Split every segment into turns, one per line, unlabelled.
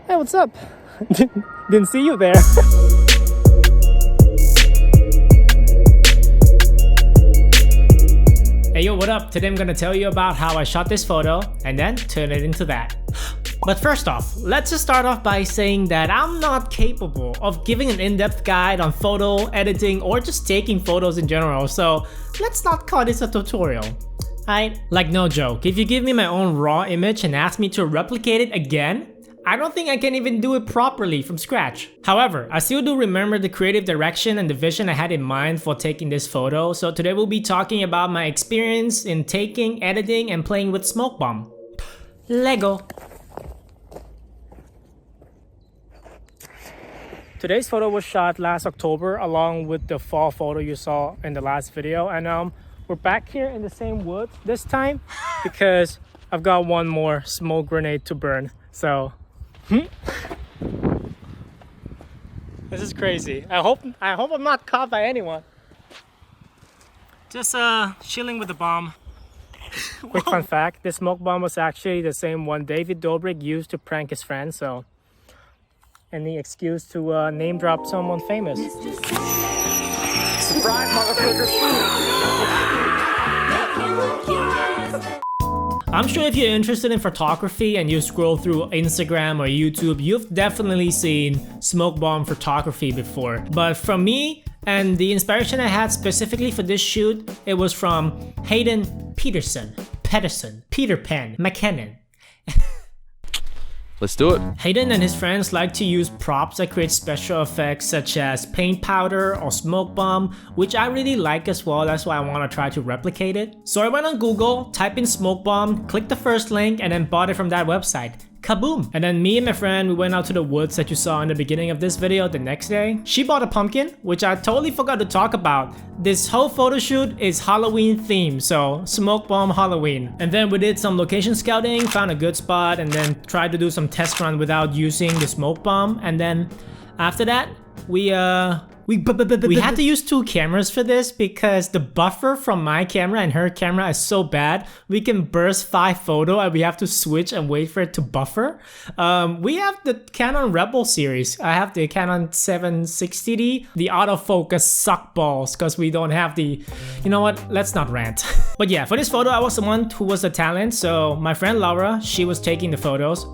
Hey, what's up? Didn't see you there. Hey yo, what up? Today I'm gonna tell you about how I shot this photo and then turn it into that. But first off, let's just start off by saying that I'm not capable of giving an in-depth guide on photo editing or just taking photos in general, so let's not call this a tutorial. Like no joke, if you give me my own raw image and ask me to replicate it again, I don't think I can even do it properly from scratch. However, I still do remember the creative direction and the vision I had in mind for taking this photo, so today we'll be talking about my experience in taking, editing, and playing with smoke bomb. Lego. Today's photo was shot last October along with the fall photo you saw in the last video, and we're back here in the same woods this time because I've got one more smoke grenade to burn. So this is crazy. I hope I'm not caught by anyone. Just chilling with the bomb. Quick fun fact, this smoke bomb was actually the same one David Dobrik used to prank his friends, so any excuse to name drop someone famous. Surprise, motherfucker! I'm sure if you're interested in photography and you scroll through Instagram or YouTube, you've definitely seen smoke bomb photography before. But from me, and the inspiration I had specifically for this shoot, it was from Hayden Peter Pan McKinnon.
Let's do it.
Hayden and his friends like to use props that create special effects such as paint powder or smoke bomb, which I really like as well. That's why I want to try to replicate it. So I went on Google, typed in smoke bomb, clicked the first link, and then bought it from that website. Kaboom! And then me and my friend, we went out to the woods that you saw in the beginning of this video the next day. She bought a pumpkin, which I totally forgot to talk about. This whole photo shoot is Halloween themed, so smoke bomb Halloween. And then we did some location scouting, found a good spot, and then tried to do some test run without using the smoke bomb. And then after that, we had to use two cameras for this because the buffer from my camera and her camera is so bad. We can burst 5 photos and we have to switch and wait for it to buffer. We have the Canon Rebel series. I have the Canon 760D. The autofocus suck balls because we don't have the... You know what? Let's not rant. But yeah, for this photo, I was the one who was the talent. So my friend Laura, she was taking the photos.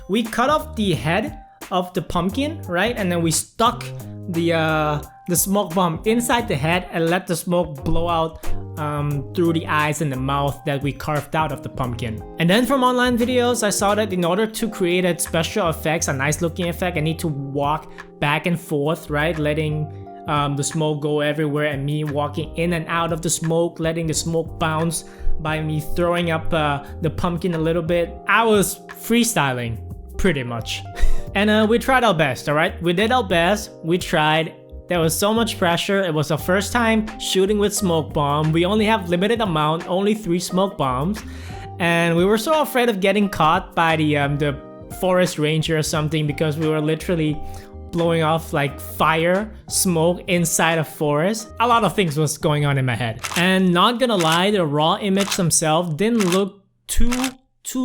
We cut off the head of the pumpkin, right? And then we stuck the smoke bomb inside the head and let the smoke blow out through the eyes and the mouth that we carved out of the pumpkin. And then from online videos, I saw that in order to create a special effects, a nice looking effect, I need to walk back and forth, right? Letting the smoke go everywhere and me walking in and out of the smoke, letting the smoke bounce by me throwing up the pumpkin a little bit. I was freestyling pretty much. And we tried our best, alright? We did our best, we tried. There was so much pressure. It was our first time shooting with smoke bomb. We only have limited amount, only 3 smoke bombs. And we were so afraid of getting caught by the forest ranger or something because we were literally blowing off like fire, smoke inside a forest. A lot of things was going on in my head. And not gonna lie, the raw image themselves didn't look too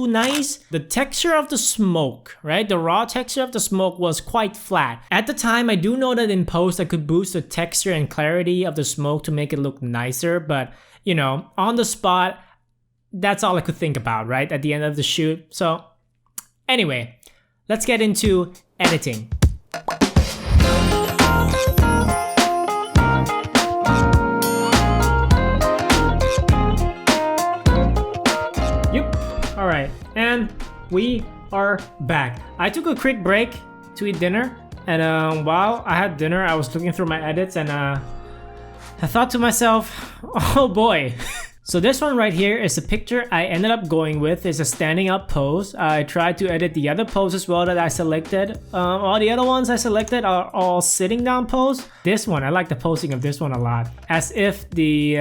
nice. The texture of the smoke, right? The raw texture of the smoke was quite flat. At the time, I do know that in post I could boost the texture and clarity of the smoke to make it look nicer, but you know, on the spot, that's all I could think about, right? At the end of the shoot. So anyway, let's get into editing. Alright, and we are back. I took a quick break to eat dinner, and while I had dinner, I was looking through my edits, and I thought to myself, oh boy. So this one right here is a picture I ended up going with. It's a standing up pose. I tried to edit the other pose as well that I selected. All the other ones I selected are all sitting down pose. This one, I like the posing of this one a lot. As if the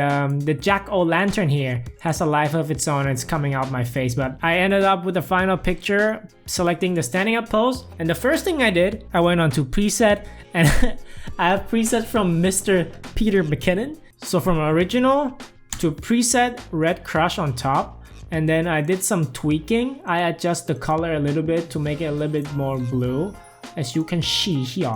jack-o'-lantern here has a life of its own and it's coming out my face. But I ended up with the final picture selecting the standing up pose. And the first thing I did, I went on to preset, and I have presets from Mr. Peter McKinnon. So from original to preset red crush on top, and then I did some tweaking. I adjust the color a little bit to make it a little bit more blue, as you can see here,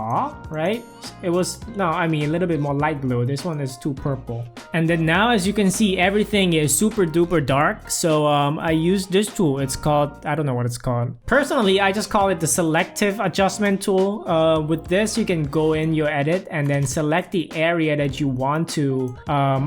right? It was, no, I mean a little bit more light blue. This one is too purple. And then now, as you can see, everything is super duper dark. So I use this tool. It's called, I don't know what it's called. Personally, I just call it the Selective adjustment tool. With this, you can go in your edit and then select the area that you want to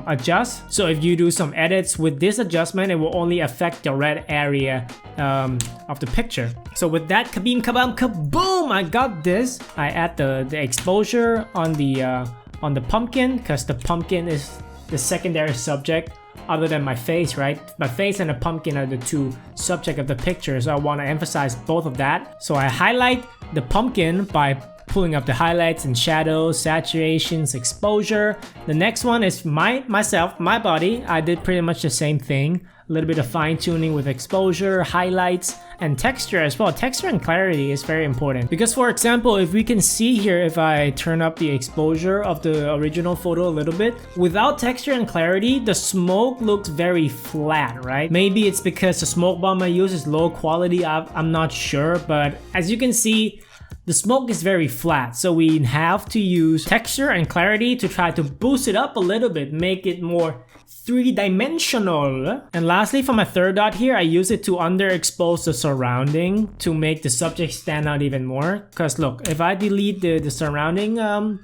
adjust. So if you do some edits with this adjustment, it will only affect the red area of the picture. So with that, kabim kabam kaboom, I got this. I add the exposure on the pumpkin, because the pumpkin is the secondary subject other than my face, right? My face and the pumpkin are the two subject of the picture, so I want to emphasize both of that. So I highlight the pumpkin by pulling up the highlights and shadows, saturations, exposure. The next one is my body. I did pretty much the same thing. A little bit of fine tuning with exposure, highlights, and texture as well. Texture and clarity is very important, because for example, if we can see here, if I turn up the exposure of the original photo a little bit, without texture and clarity, the smoke looks very flat, right? Maybe it's because the smoke bomb I use is low quality, I'm not sure, but as you can see, the smoke is very flat, so we have to use texture and clarity to try to boost it up a little bit, make it more three-dimensional. And lastly, for my third dot here, I use it to underexpose the surrounding to make the subject stand out even more. Because look, if I delete the surrounding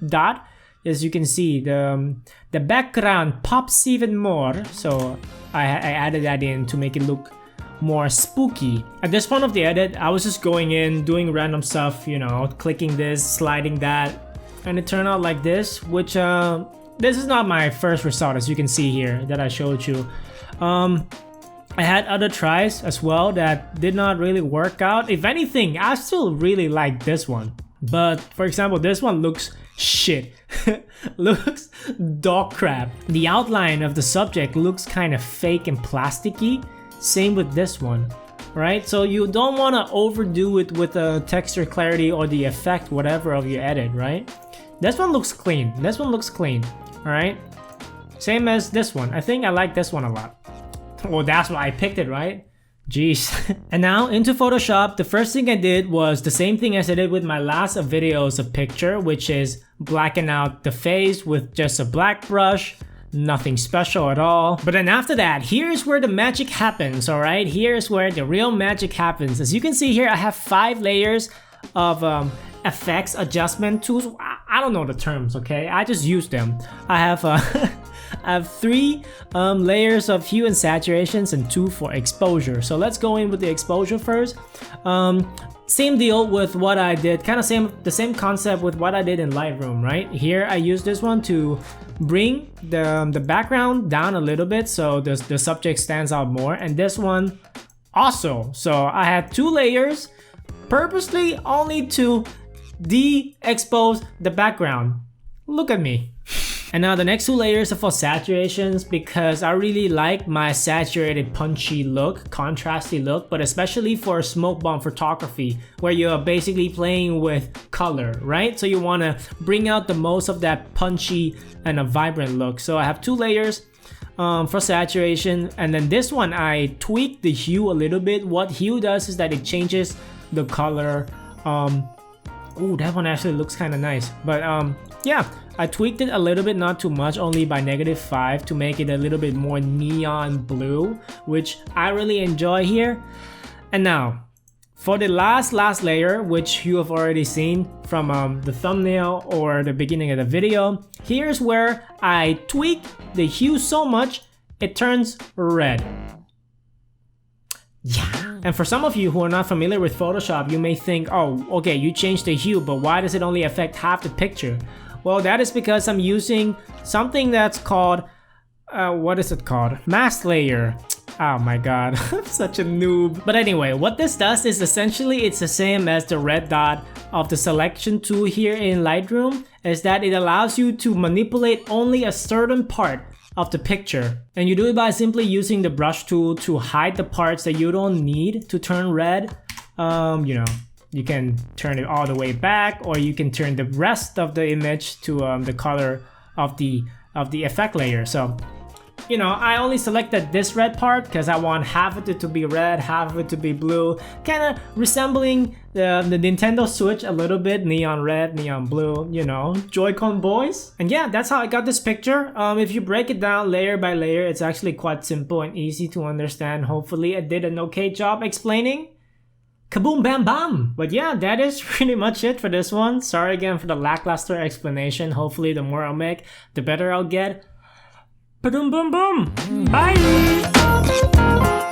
dot, as you can see, the background pops even more. So I added that in to make it look more spooky. At this point of the edit, I was just going in, doing random stuff, you know, clicking this, sliding that, and it turned out like this, which this is not my first result, as you can see here that I showed you. I had other tries as well that did not really work out. If anything, I still really like this one. But for example, this one looks shit. Looks dog crap. The outline of the subject looks kind of fake and plasticky. Same with this one, right? So you don't want to overdo it with the texture clarity or the effect, whatever of your edit, right? This one looks clean. This one looks clean. All right, same as this one. I think I like this one a lot. Well, that's why I picked it, right? Jeez. And now into Photoshop, the first thing I did was the same thing as I did with my last videos of picture, which is blacken out the face with just a black brush. Nothing special at all. But then after that, here's where the magic happens, all right? Here's where the real magic happens. As you can see here, I have 5 layers of effects adjustment tools. I don't know the terms, okay? I just use them. I have I have 3 layers of hue and saturations and 2 for exposure. So let's go in with the exposure first. Same deal with what I did, kind of the same concept with what I did in Lightroom, right? Here I use this one to bring the background down a little bit so the subject stands out more, and this one also. So I had 2 layers purposely only to de-expose the background. Look at me. And now the next 2 layers are for saturations, because I really like my saturated punchy look, contrasty look, but especially for smoke bomb photography where you're basically playing with color, right? So you want to bring out the most of that punchy and a vibrant look. So I have 2 layers for saturation, and then this one I tweaked the hue a little bit. What hue does is that it changes the color. Ooh, that one actually looks kind of nice, but yeah, I tweaked it a little bit, not too much, only by -5 to make it a little bit more neon blue, which I really enjoy here. And now for the last layer, which you have already seen from the thumbnail or the beginning of the video, here's where I tweak the hue so much it turns red. Yeah. And for some of you who are not familiar with Photoshop, you may think, oh, okay, you changed the hue, but why does it only affect half the picture? Well, that is because I'm using something that's called, what is it called? Mask layer. Oh my god, I'm such a noob. But anyway, what this does is essentially it's the same as the red dot of the selection tool here in Lightroom, is that it allows you to manipulate only a certain part of the picture. And you do it by simply using the brush tool to hide the parts that you don't need to turn red. You know, you can turn it all the way back, or you can turn the rest of the image to the color of the effect layer. So you know, I only selected this red part because I want half of it to be red, half of it to be blue, kind of resembling the Nintendo Switch a little bit, neon red, neon blue, you know, Joy-Con boys. And yeah, that's how I got this picture. If you break it down layer by layer, it's actually quite simple and easy to understand. Hopefully I did an okay job explaining. Kaboom bam bam! But yeah, that is pretty much it for this one. Sorry again for the lackluster explanation. Hopefully the more I'll make, the better I'll get. Ba-dum boom boom! Bye!